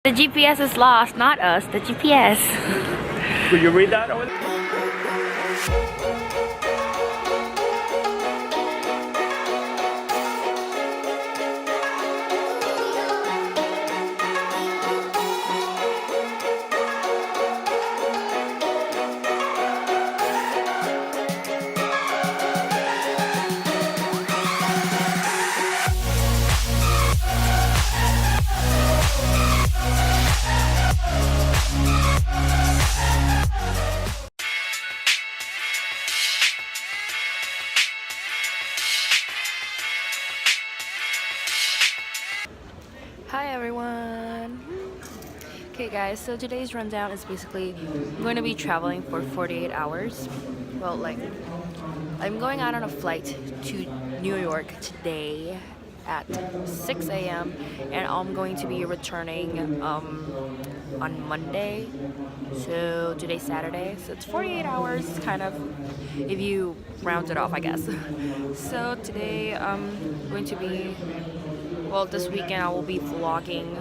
The GPS is lost, not us, the GPS. Could you read that over there? Hi everyone! Okay guys, so today's rundown is basically I'm going to be traveling for 48 hours. Well, like, I'm going out on a flight to New York today at 6 a.m. and I'm going to be returning on Monday. So today's Saturday, so it's 48 hours kind of, if you round it off, I guess. So today I'm going to be, well, this weekend I will be vlogging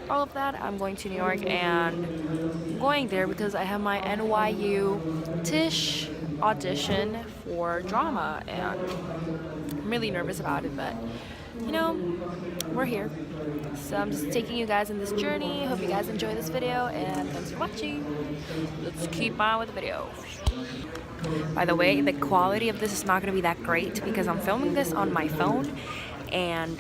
all of that. I'm going to New York and I'm going there because I have my NYU Tisch audition for drama and I'm really nervous about it, but you know, we're here. So I'm just taking you guys in this journey. Hope you guys enjoy this video and thanks for watching. Let's keep on with the video. By the way, the quality of this is not going to be that great because I'm filming this on my phone and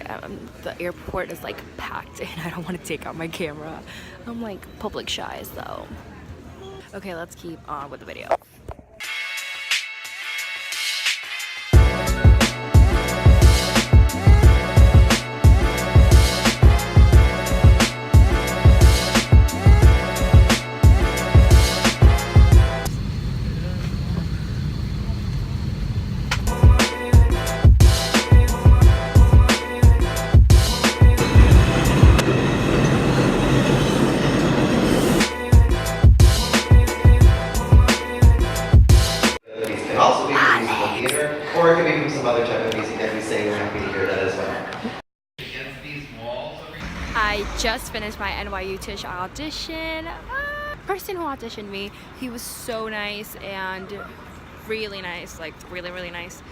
the airport is like packed and I don't want to take out my camera. I'm like public shy, so okay, let's keep on with the video. Or it could be from some other type of music that we say we're happy to hear that as well. I just finished my NYU Tisch audition. Person who auditioned me, he was so nice and really nice, like really nice.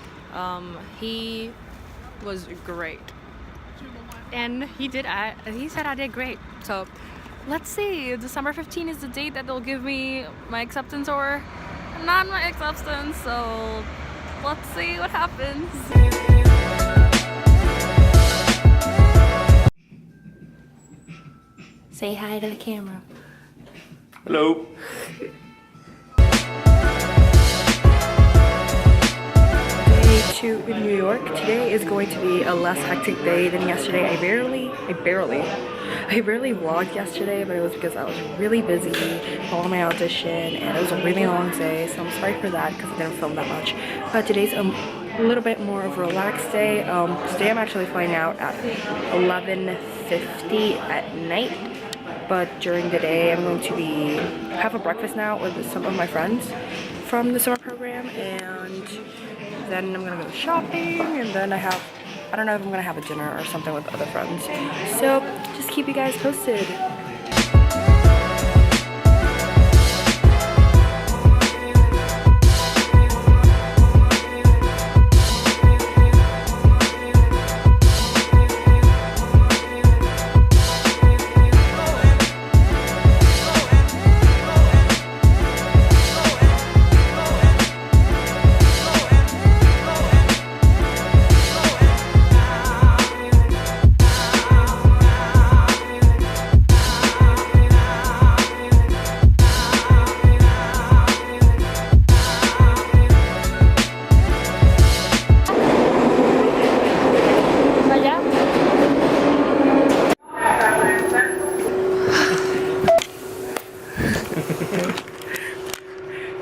He was great. And he said I did great. So let's see, December 15th is the date that they'll give me my acceptance or not my acceptance, so let's see what happens. Say hi to the camera. Hello. Day 2 in New York. Today is going to be a less hectic day than yesterday. I barely vlogged yesterday, but it was because I was really busy following my audition and it was a really long day, so I'm sorry for that because I didn't film that much. But today's a little bit more of a relaxed day. Today I'm actually flying out at 11:50 at night, but during the day I'm going to have a breakfast now with some of my friends from the summer program, and then I'm gonna go shopping, and then I don't know if I'm gonna have a dinner or something with other friends. So just keep you guys posted.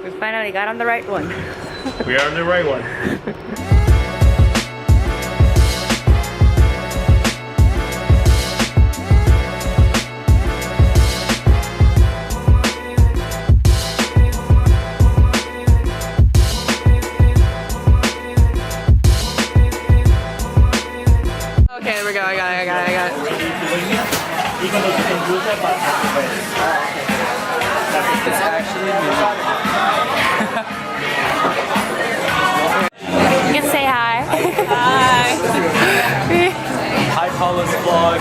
We finally got on the right one. We are on the right one. Okay, there we go. I got it. It's actually You can say hi. Hi, Paula's vlog.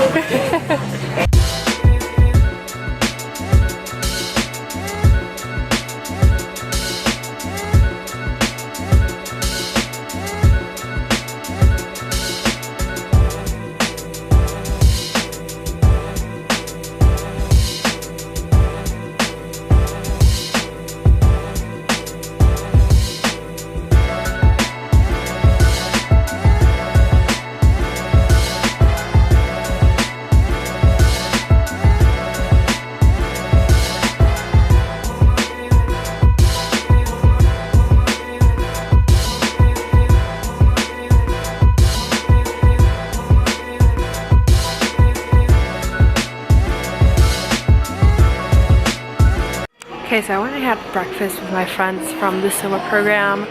Okay, so I went and had breakfast with my friends from the summer program.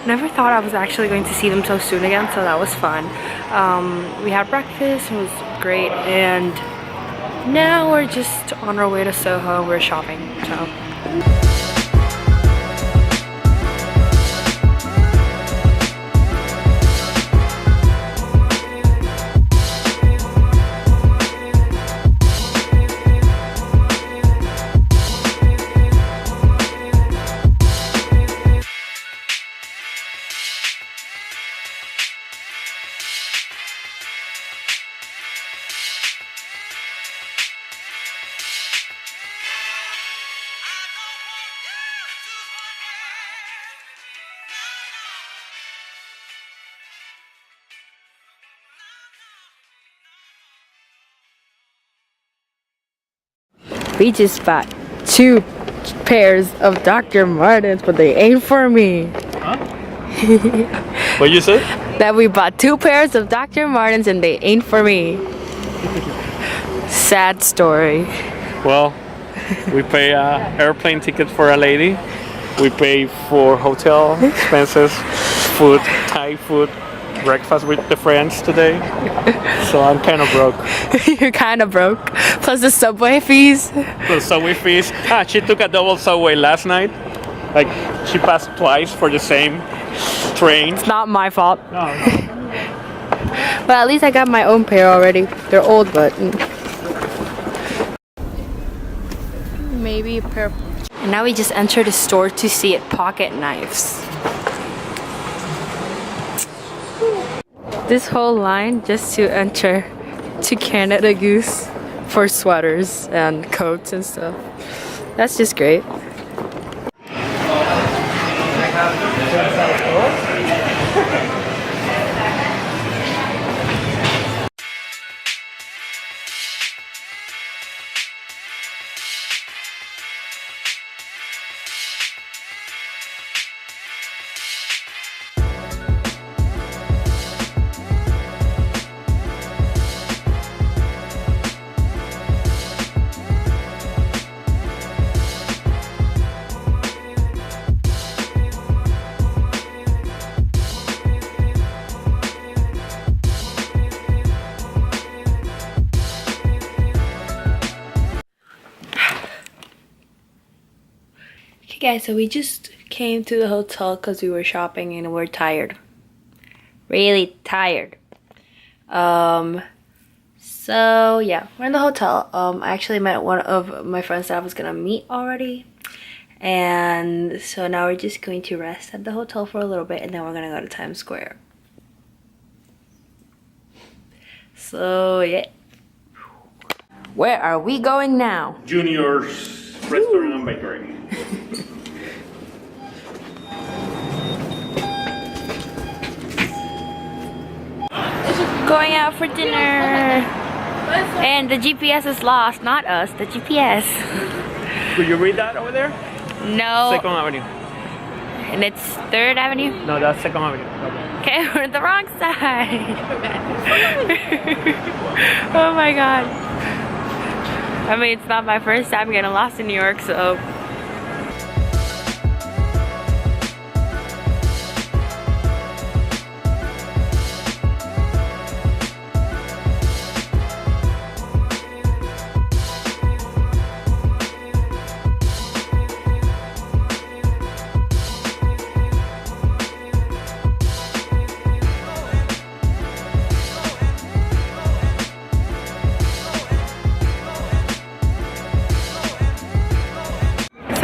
Never thought I was actually going to see them so soon again, so that was fun. We had breakfast, it was great, and now we're just on our way to Soho. We're shopping, so. We just bought 2 pairs of Dr. Martens, but they ain't for me. Huh? What you said? That we bought 2 pairs of Dr. Martens and they ain't for me. Sad story. Well, we pay airplane tickets for a lady. We pay for hotel expenses, food, Thai food, breakfast with the friends today. So I'm kind of broke. You're kind of broke. Plus the subway fees. The subway fees. She took a double subway last night. Like, she passed twice for the same train. It's not my fault. No. But at least I got my own pair already. They're old, but maybe a pair. And now we just entered a store to see it. Pocket knives. This whole line just to enter to Canada Goose for sweaters and coats and stuff. That's just great. Okay guys, so we just came to the hotel because we were shopping and we're tired. Really tired. So yeah, we're in the hotel. I actually met one of my friends that I was gonna meet already. And so now we're just going to rest at the hotel for a little bit and then we're gonna go to Times Square. So yeah. Where are we going now? Junior's Restaurant and Bakery. Going out for dinner. And the GPS is lost, not us, the GPS. Could you read that over there? No. 2nd Avenue. And it's 3rd Avenue? No, that's 2nd Avenue. Okay, we're on the wrong side. Oh my god. I mean, it's not my first time getting lost in New York, so.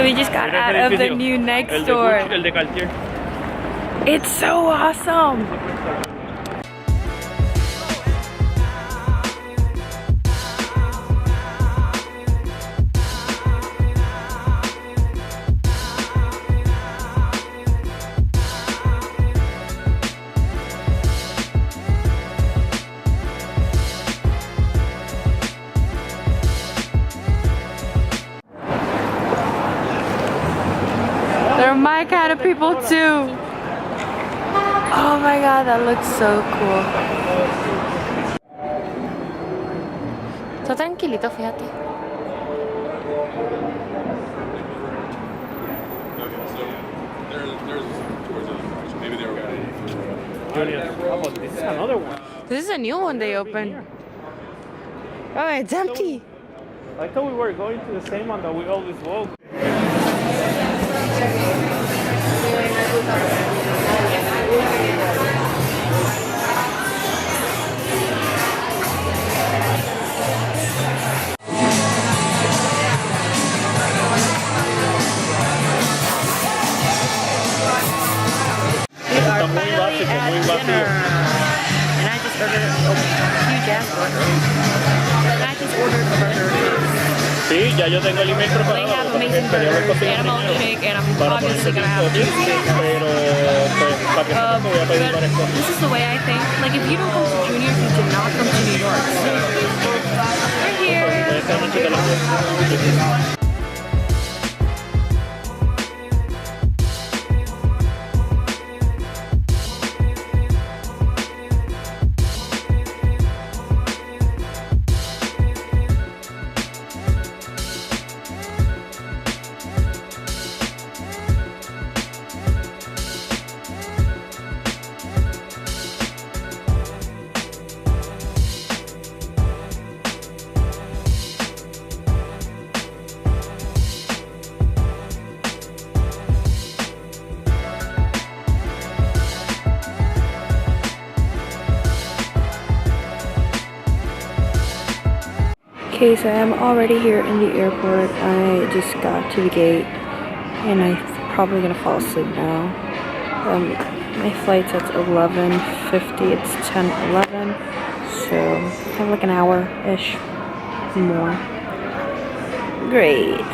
So we just got out of the new Nike store. El de Cartier. It's so awesome. They're my kind of people too. Oh my god, that looks so cool. Está tranquilito, fíjate. This is another one. This is a new one they opened. Oh, it's empty. I thought we were going to the same one that we always walk. We are finally at dinner. And I just ordered a huge ass burger. And I just ordered a burger. Sí, ya yo tengo el email They preparado. have amazing burgers, animal shake, and I'm obviously gonna have cheesecake. Pero pues para que no voy a pedir varias cosas. This is the way I think. Like if you don't come to Junior, you did not come to New York. So we're here. Esta noche te la doy. Okay, so I'm already here in the airport. I just got to the gate and I'm probably gonna fall asleep now. My flight's at 11:50. It's 10:11, so I have like an hour-ish more. Great.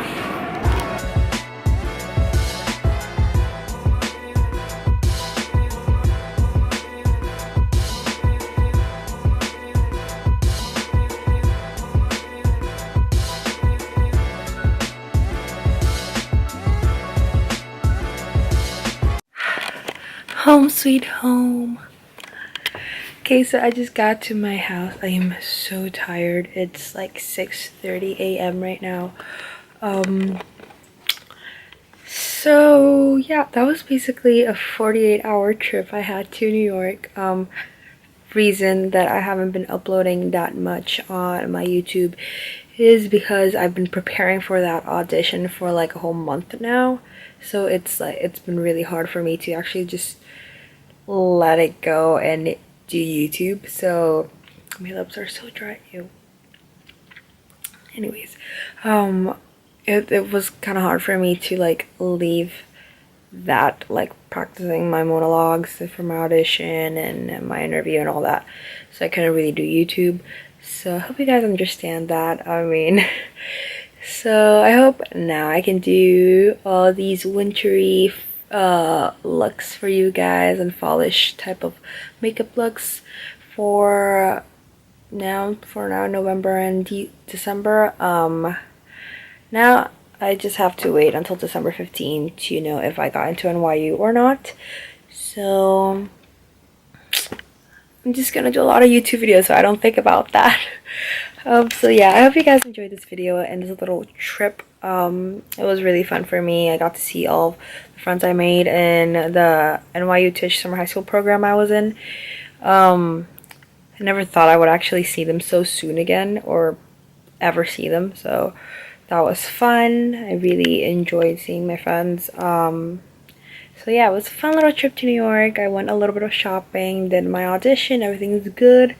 Home sweet home. Okay, so I just got to my house. I am so tired. It's like 6:30 a.m. right now. So yeah, that was basically a 48-hour trip I had to New York. Reason that I haven't been uploading that much on my YouTube is because I've been preparing for that audition for like a whole month now. So it's been really hard for me to actually just let it go and do YouTube. So my lips are so dry. Ew. Anyways, it was kind of hard for me to like leave that, like practicing my monologues for my audition and my interview and all that, so I couldn't really do YouTube. So I hope you guys understand that. I mean, so I hope now I can do all these wintry looks for you guys and fallish type of makeup looks for now November and December. Now I just have to wait until December 15th to know if I got into NYU or not. So I'm just gonna do a lot of YouTube videos so I don't think about that. So yeah, I hope you guys enjoyed this video and this little trip. It was really fun for me. I got to see all of the friends I made in the NYU Tisch summer high school program I was in. I never thought I would actually see them so soon again or ever see them, so that was fun. I really enjoyed seeing my friends. So yeah, it was a fun little trip to New York. I went a little bit of shopping, did my audition, everything's good.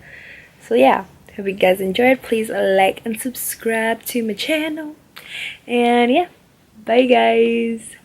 So yeah, hope you guys enjoyed. Please like and subscribe to my channel. And yeah, Bye guys!